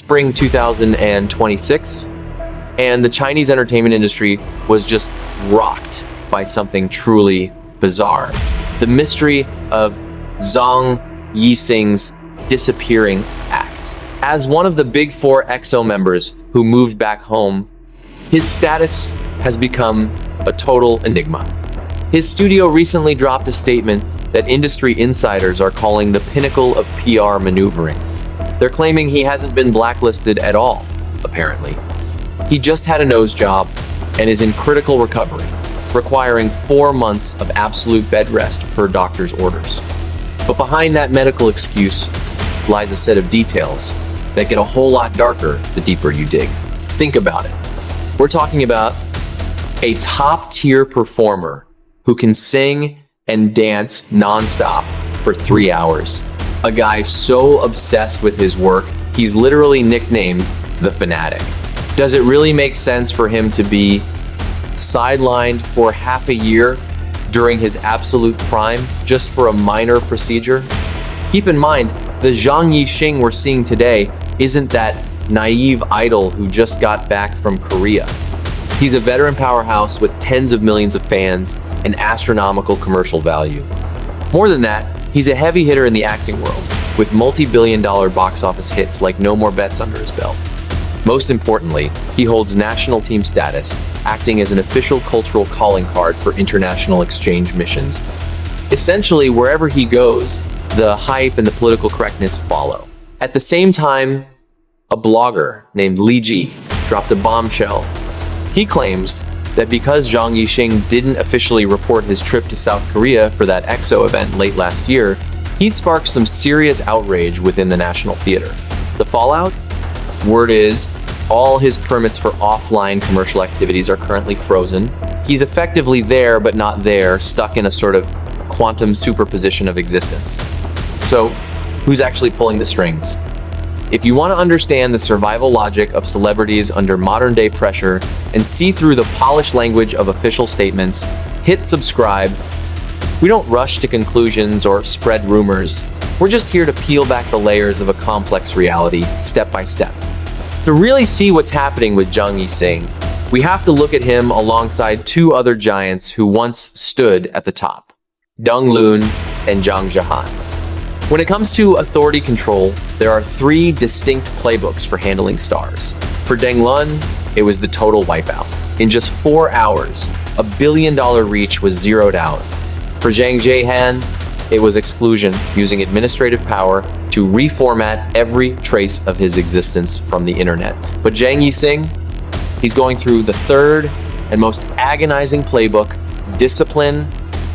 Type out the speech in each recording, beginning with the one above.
spring 2026, and the Chinese entertainment industry was just rocked by something truly bizarre. The mystery of Zhang Yixing's disappearing act. As one of the big four EXO members who moved back home, his status has become a total enigma. His studio recently dropped a statement that industry insiders are calling the pinnacle of PR maneuvering. They're claiming he hasn't been blacklisted at all, apparently. He just had a nose job and is in critical recovery, requiring 4 months of absolute bed rest per doctor's orders. But behind that medical excuse lies a set of details that get a whole lot darker the deeper you dig. Think about it. We're talking about a top-tier performer who can sing and dance nonstop for 3 hours. A guy so obsessed with his work, he's literally nicknamed the Fanatic. Does it really make sense for him to be sidelined for half a year during his absolute prime just for a minor procedure? Keep in mind, the Zhang Yixing we're seeing today isn't that naive idol who just got back from Korea. He's a veteran powerhouse with tens of millions of fans and astronomical commercial value. More than that, he's a heavy hitter in the acting world, with multi-billion-dollar box office hits like No More Bets under his belt. Most importantly, he holds national team status, acting as an official cultural calling card for international exchange missions. Essentially, wherever he goes, the hype and the political correctness follow. At the same time, a blogger named Li Ji dropped a bombshell. He claims that because Zhang Yixing didn't officially report his trip to South Korea for that EXO event late last year, he sparked some serious outrage within the National Theater. The fallout? Word is, all his permits for offline commercial activities are currently frozen. He's effectively there but not there, stuck in a sort of quantum superposition of existence. So, who's actually pulling the strings? If you want to understand the survival logic of celebrities under modern-day pressure and see through the polished language of official statements, hit subscribe. We don't rush to conclusions or spread rumors. We're just here to peel back the layers of a complex reality, step by step. To really see what's happening with Zhang Yixing, we have to look at him alongside two other giants who once stood at the top, Deng and Zhehan. When it comes to authority control, there are 3 distinct playbooks for handling stars. For Deng, it was the total wipeout. In just 4 hours, $1 billion reach was zeroed out. For Zhehan, it was Exclusion, using administrative power to reformat every trace of his existence from the internet. But Zhang Yixing, he's going through the third and most agonizing playbook, discipline.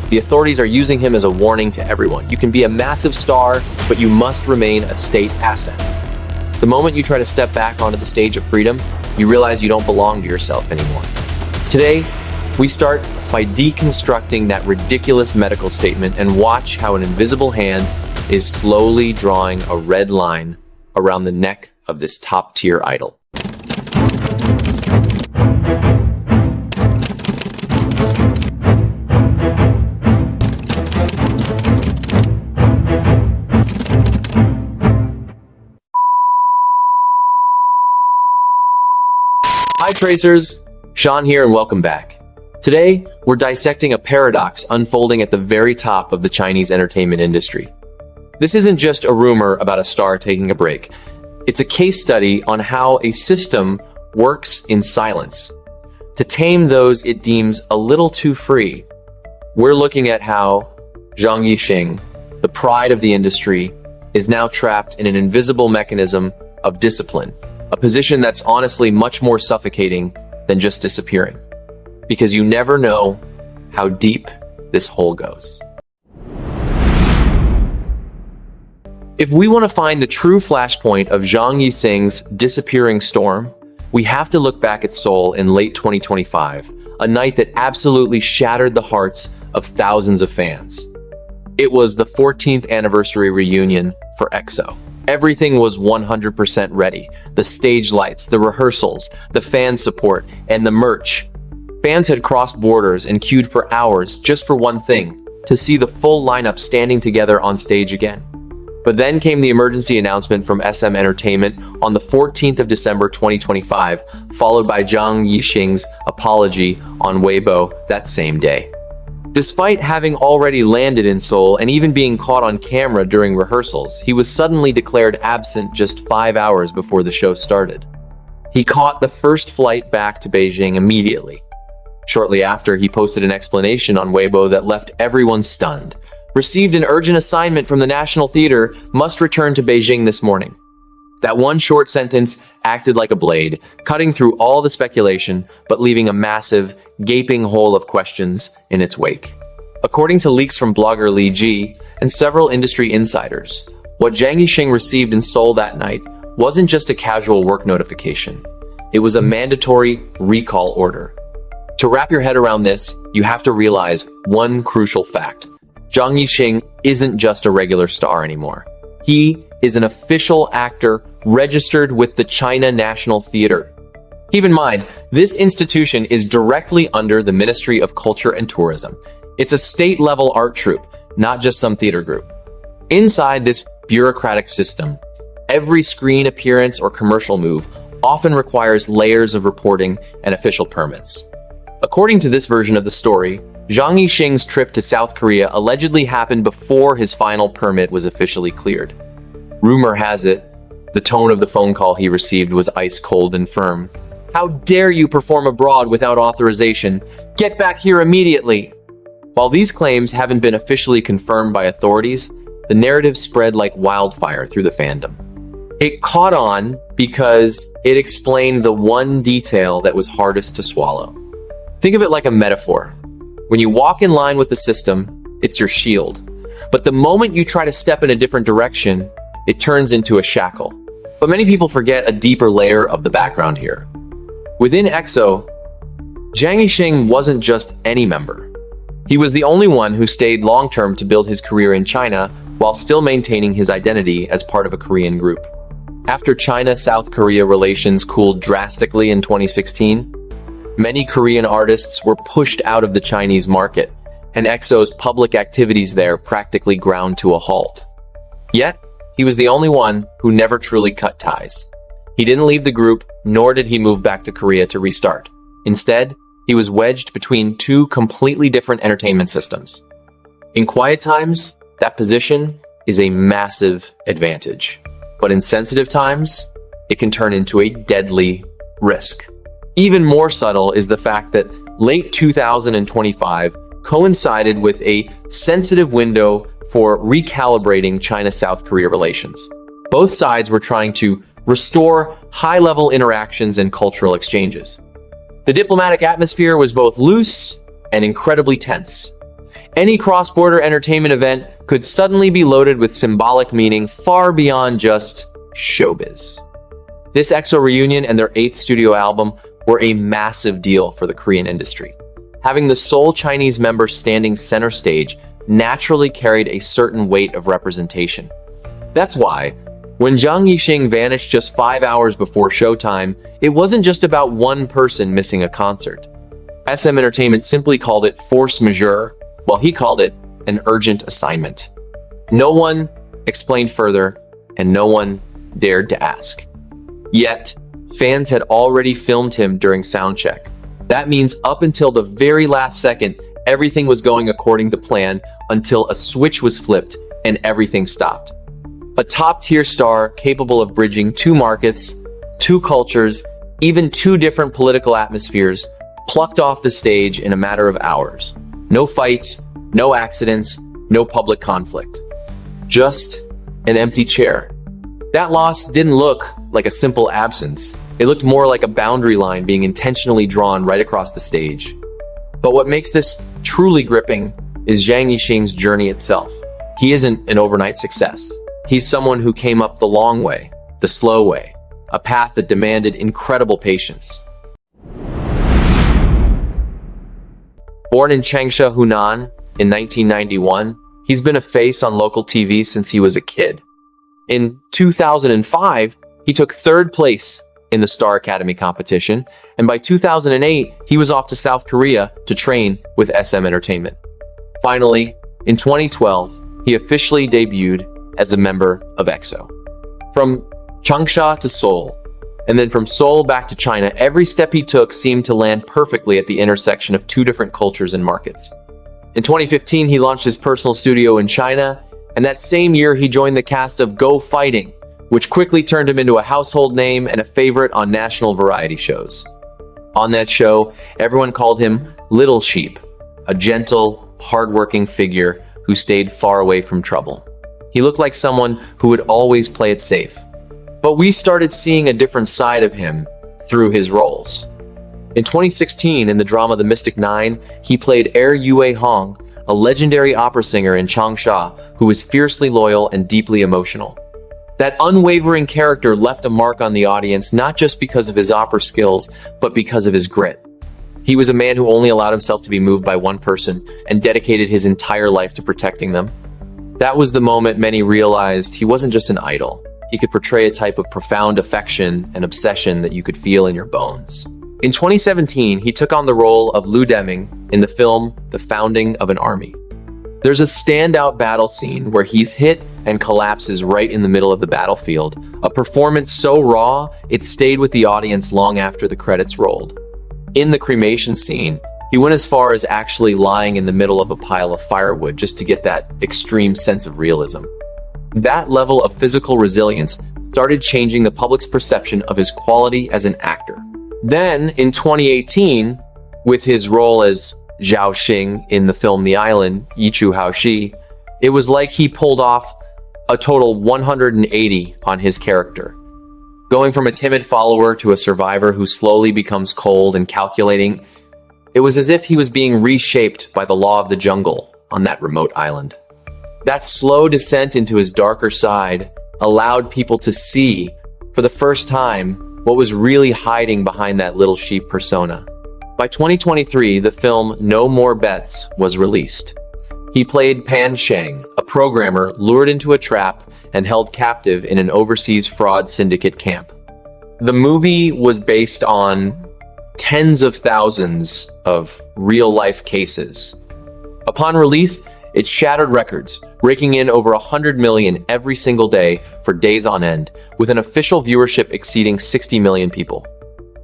The authorities are using him as a warning to everyone. You can be a massive star, but you must remain a state asset. The moment you try to step back onto the stage of freedom, you realize you don't belong to yourself anymore. Today, we start by deconstructing that ridiculous medical statement and watch how an invisible hand is slowly drawing a red line around the neck of this top-tier idol. Hi Tracers, Sean here and welcome back. Today, we're dissecting a paradox unfolding at the very top of the Chinese entertainment industry. This isn't just a rumor about a star taking a break. It's a case study on how a system works in silence to tame those it deems a little too free. We're looking at how Zhang Yixing, the pride of the industry, is now trapped in an invisible mechanism of discipline, a position that's honestly much more suffocating than just disappearing, because you never know how deep this hole goes. If we want to find the true flashpoint of Zhang Yixing's disappearing storm, we have to look back at Seoul in late 2025, a night that absolutely shattered the hearts of thousands of fans. It was the 14th anniversary reunion for EXO. Everything was 100% ready. The stage lights, the rehearsals, the fan support, and the merch. Fans had crossed borders and queued for hours just for one thing, to see the full lineup standing together on stage again. But then came the emergency announcement from SM Entertainment on the 14th of December 2025, followed by Zhang Yixing's apology on Weibo that same day. Despite having already landed in Seoul and even being caught on camera during rehearsals, he was suddenly declared absent just 5 hours before the show started. He caught the first flight back to Beijing immediately. Shortly after, he posted an explanation on Weibo that left everyone stunned. Received an urgent assignment from the National Theater, must return to Beijing this morning. That one short sentence acted like a blade, cutting through all the speculation, but leaving a massive, gaping hole of questions in its wake. According to leaks from blogger Li Ji and several industry insiders, what Zhang Yixing received in Seoul that night wasn't just a casual work notification. It was a mandatory recall order. To wrap your head around this, you have to realize one crucial fact. Zhang Yixing isn't just a regular star anymore. He is an official actor registered with the China National Theater. Keep in mind, this institution is directly under the Ministry of Culture and Tourism. It's a state-level art troupe, not just some theater group. Inside this bureaucratic system, every screen appearance or commercial move often requires layers of reporting and official permits. According to this version of the story, Zhang Yixing's trip to South Korea allegedly happened before his final permit was officially cleared. Rumor has it, the tone of the phone call he received was ice-cold and firm. "How dare you perform abroad without authorization? Get back here immediately!" While these claims haven't been officially confirmed by authorities, the narrative spread like wildfire through the fandom. It caught on because it explained the one detail that was hardest to swallow. Think of it like a metaphor. When you walk in line with the system, it's your shield. But the moment you try to step in a different direction, it turns into a shackle. But many people forget a deeper layer of the background here. Within EXO, Zhang Yixing wasn't just any member. He was the only one who stayed long-term to build his career in China while still maintaining his identity as part of a Korean group. After China-South Korea relations cooled drastically in 2016, many Korean artists were pushed out of the Chinese market, and EXO's public activities there practically ground to a halt. Yet, he was the only one who never truly cut ties. He didn't leave the group, nor did he move back to Korea to restart. Instead, he was wedged between two completely different entertainment systems. In quiet times, that position is a massive advantage. But in sensitive times, it can turn into a deadly risk. Even more subtle is the fact that late 2025 coincided with a sensitive window for recalibrating China-South Korea relations. Both sides were trying to restore high-level interactions and cultural exchanges. The diplomatic atmosphere was both loose and incredibly tense. Any cross-border entertainment event could suddenly be loaded with symbolic meaning far beyond just showbiz. This EXO reunion and their 8th studio album were a massive deal for the Korean industry. Having the sole Chinese member standing center stage naturally carried a certain weight of representation. That's why, when Zhang Yixing vanished just 5 hours before showtime, it wasn't just about one person missing a concert. SM Entertainment simply called it force majeure, while he called it an urgent assignment. No one explained further, and no one dared to ask. Yet, fans had already filmed him during soundcheck. That means up until the very last second, everything was going according to plan until a switch was flipped and everything stopped. A top-tier star capable of bridging two markets, two cultures, even two different political atmospheres, plucked off the stage in a matter of hours. No fights, no accidents, no public conflict. Just an empty chair. That loss didn't look like a simple absence. It looked more like a boundary line being intentionally drawn right across the stage. But what makes this truly gripping is Zhang Yixing's journey itself. He isn't an overnight success. He's someone who came up the long way, the slow way, a path that demanded incredible patience. Born in Changsha, Hunan in 1991, he's been a face on local TV since he was a kid. In 2005, he took 3rd place in the Star Academy competition, and by 2008, he was off to South Korea to train with SM Entertainment. Finally, in 2012, he officially debuted as a member of EXO. From Changsha to Seoul, and then from Seoul back to China, every step he took seemed to land perfectly at the intersection of two different cultures and markets. In 2015, he launched his personal studio in China, and that same year he joined the cast of Go Fighting, which quickly turned him into a household name and a favorite on national variety shows. On that show, everyone called him Little Sheep, a gentle, hardworking figure who stayed far away from trouble. He looked like someone who would always play it safe. But we started seeing a different side of him through his roles. In 2016, in the drama The Mystic Nine, he played Yue Hong, a legendary opera singer in Changsha who was fiercely loyal and deeply emotional. That unwavering character left a mark on the audience not just because of his opera skills, but because of his grit. He was a man who only allowed himself to be moved by one person and dedicated his entire life to protecting them. That was the moment many realized he wasn't just an idol. He could portray a type of profound affection and obsession that you could feel in your bones. In 2017, he took on the role of Lu Deming in the film The Founding of an Army. There's a standout battle scene where he's hit and collapses right in the middle of the battlefield, a performance so raw it stayed with the audience long after the credits rolled. In the cremation scene, he went as far as actually lying in the middle of a pile of firewood just to get that extreme sense of realism. That level of physical resilience started changing the public's perception of his quality as an actor. Then, in 2018, with his role as Zhao Xing in the film The Island, Yichu Haoxi, it was like he pulled off a total 180 on his character. Going from a timid follower to a survivor who slowly becomes cold and calculating, it was as if he was being reshaped by the law of the jungle on that remote island. That slow descent into his darker side allowed people to see, for the first time, what was really hiding behind that little sheep persona. By 2023, the film No More Bets was released. He played Pan Sheng, a programmer lured into a trap and held captive in an overseas fraud syndicate camp. The movie was based on tens of thousands of real-life cases. Upon release, it shattered records, raking in over 100 million every single day for days on end, with an official viewership exceeding 60 million people.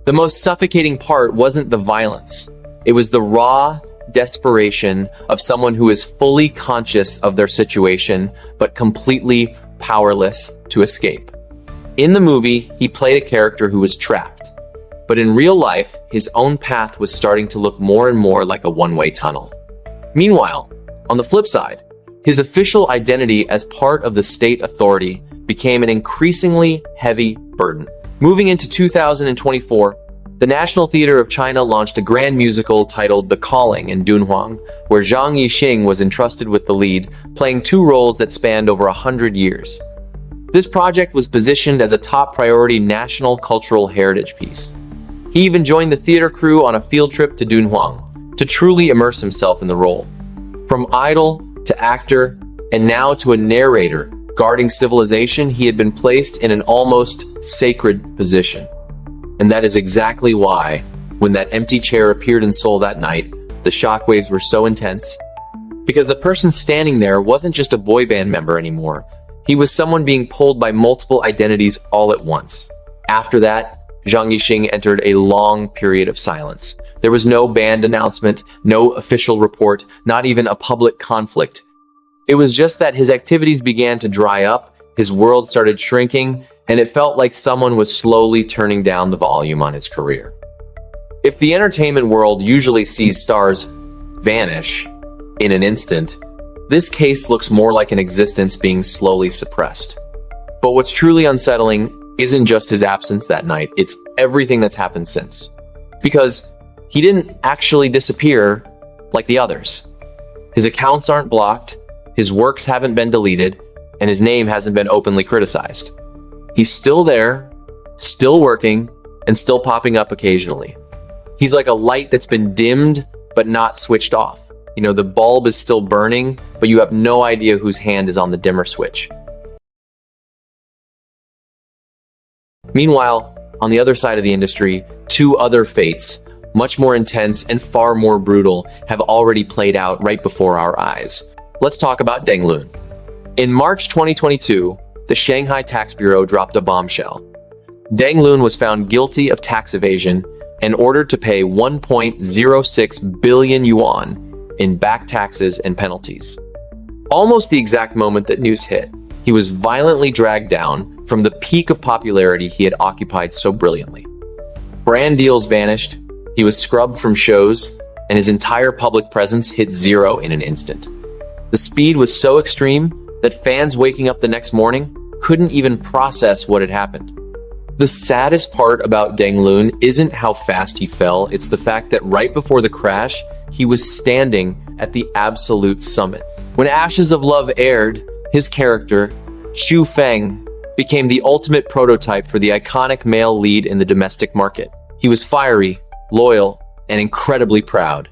The most suffocating part wasn't the violence. It was the raw desperation of someone who is fully conscious of their situation, but completely powerless to escape. In the movie, he played a character who was trapped. But in real life, his own path was starting to look more and more like a one-way tunnel. Meanwhile, on the flip side, his official identity as part of the state authority became an increasingly heavy burden. Moving into 2024, the National Theatre of China launched a grand musical titled The Calling in Dunhuang, where Zhang Yixing was entrusted with the lead, playing two roles that spanned over 100 years. This project was positioned as a top priority national cultural heritage piece. He even joined the theater crew on a field trip to Dunhuang to truly immerse himself in the role. From idol to actor, and now to a narrator guarding civilization, he had been placed in an almost sacred position. And that is exactly why, when that empty chair appeared in Seoul that night, the shockwaves were so intense. Because the person standing there wasn't just a boy band member anymore. He was someone being pulled by multiple identities all at once. After that, Zhang Yixing entered a long period of silence. There was no band announcement, no official report, not even a public conflict. It was just that his activities began to dry up, his world started shrinking, and it felt like someone was slowly turning down the volume on his career. If the entertainment world usually sees stars vanish in an instant, this case looks more like an existence being slowly suppressed. But what's truly unsettling isn't just his absence that night, it's everything that's happened since. Because he didn't actually disappear like the others. His accounts aren't blocked, his works haven't been deleted, and his name hasn't been openly criticized. He's still there, still working, and still popping up occasionally. He's like a light that's been dimmed, but not switched off. You know, the bulb is still burning, but you have no idea whose hand is on the dimmer switch. Meanwhile, on the other side of the industry, two other fates, much more intense and far more brutal, have already played out right before our eyes. Let's talk about Deng. In March 2022, the Shanghai Tax Bureau dropped a bombshell. Deng was found guilty of tax evasion and ordered to pay 1.06 billion yuan in back taxes and penalties. Almost the exact moment that news hit, he was violently dragged down from the peak of popularity he had occupied so brilliantly. Brand deals vanished, he was scrubbed from shows, and his entire public presence hit zero in an instant. The speed was so extreme that fans waking up the next morning couldn't even process what had happened. The saddest part about Deng isn't how fast he fell, it's the fact that right before the crash, he was standing at the absolute summit. When Ashes of Love aired, his character, Xu Feng, became the ultimate prototype for the iconic male lead in the domestic market. He was fiery, loyal, and incredibly proud.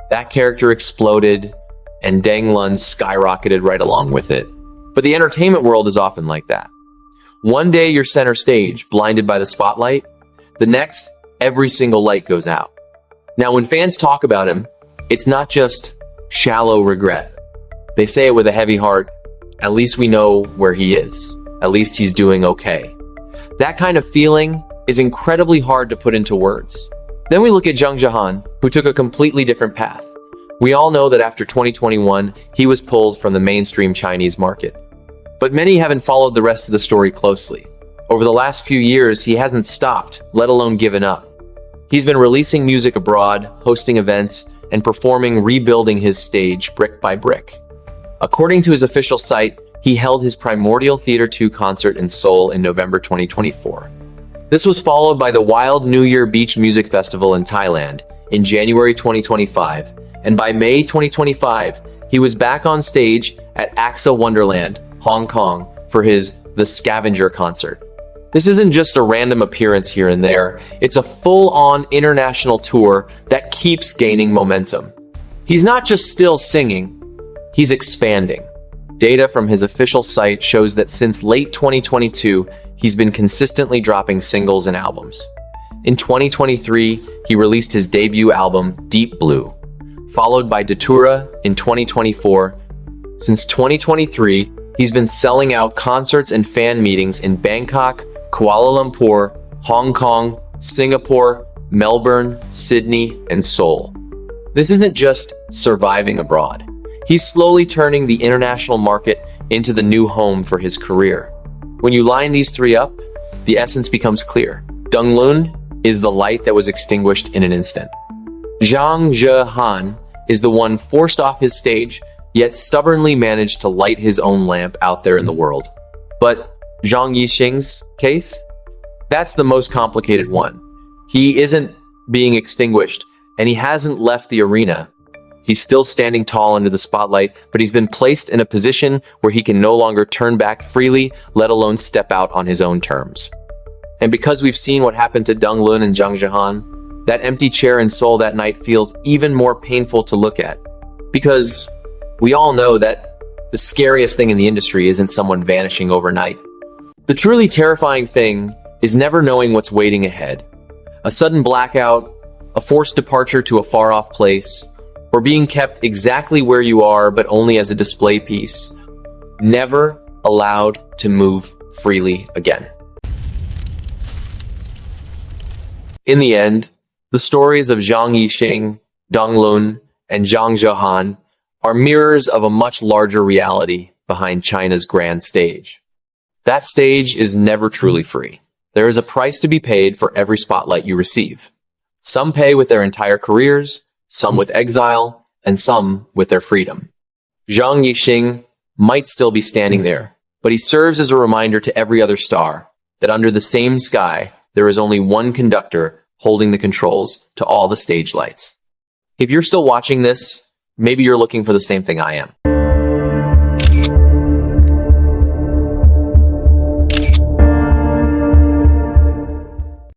That character exploded, and Deng skyrocketed right along with it. But the entertainment world is often like that. One day you're center stage, blinded by the spotlight. The next, every single light goes out. Now, when fans talk about him, it's not just shallow regret. They say it with a heavy heart. At least we know where he is. At least he's doing okay. That kind of feeling is incredibly hard to put into words. Then we look at Zhehan, who took a completely different path. We all know that after 2021, he was pulled from the mainstream Chinese market. But many haven't followed the rest of the story closely. Over the last few years, he hasn't stopped, let alone given up. He's been releasing music abroad, hosting events, and performing, rebuilding his stage brick by brick. According to his official site, he held his Primordial Theater 2 concert in Seoul in November 2024. This was followed by the Wild New Year Beach Music Festival in Thailand in January 2025, and by May 2025, he was back on stage at AXA Wonderland, Hong Kong, for his The Scavenger concert. This isn't just a random appearance here and there, it's a full-on international tour that keeps gaining momentum. He's not just still singing, he's expanding. Data from his official site shows that since late 2022, he's been consistently dropping singles and albums. In 2023, he released his debut album, Deep Blue, followed by Datura in 2024. Since 2023, he's been selling out concerts and fan meetings in Bangkok, Kuala Lumpur, Hong Kong, Singapore, Melbourne, Sydney, and Seoul. This isn't just surviving abroad. He's slowly turning the international market into the new home for his career. When you line these three up, the essence becomes clear. Deng is the light that was extinguished in an instant. Zhang is the one forced off his stage, yet stubbornly managed to light his own lamp out there in the world. But Zhang Yixing's case? That's the most complicated one. He isn't being extinguished, and he hasn't left the arena. He's still standing tall under the spotlight, but he's been placed in a position where he can no longer turn back freely, let alone step out on his own terms. And because we've seen what happened to Deng and Zhang Zhehan, that empty chair in Seoul that night feels even more painful to look at. Because we all know that the scariest thing in the industry isn't someone vanishing overnight. The truly terrifying thing is never knowing what's waiting ahead. A sudden blackout, a forced departure to a far-off place, or being kept exactly where you are but only as a display piece. Never allowed to move freely again. In the end, the stories of Zhang Yixing, Deng and Zhang Zhehan are mirrors of a much larger reality behind China's grand stage. That stage is never truly free. There is a price to be paid for every spotlight you receive. Some pay with their entire careers, some with exile, and some with their freedom. Zhang Yixing might still be standing there, but he serves as a reminder to every other star that under the same sky, there is only one conductor holding the controls to all the stage lights. If you're still watching this, maybe you're looking for the same thing I am.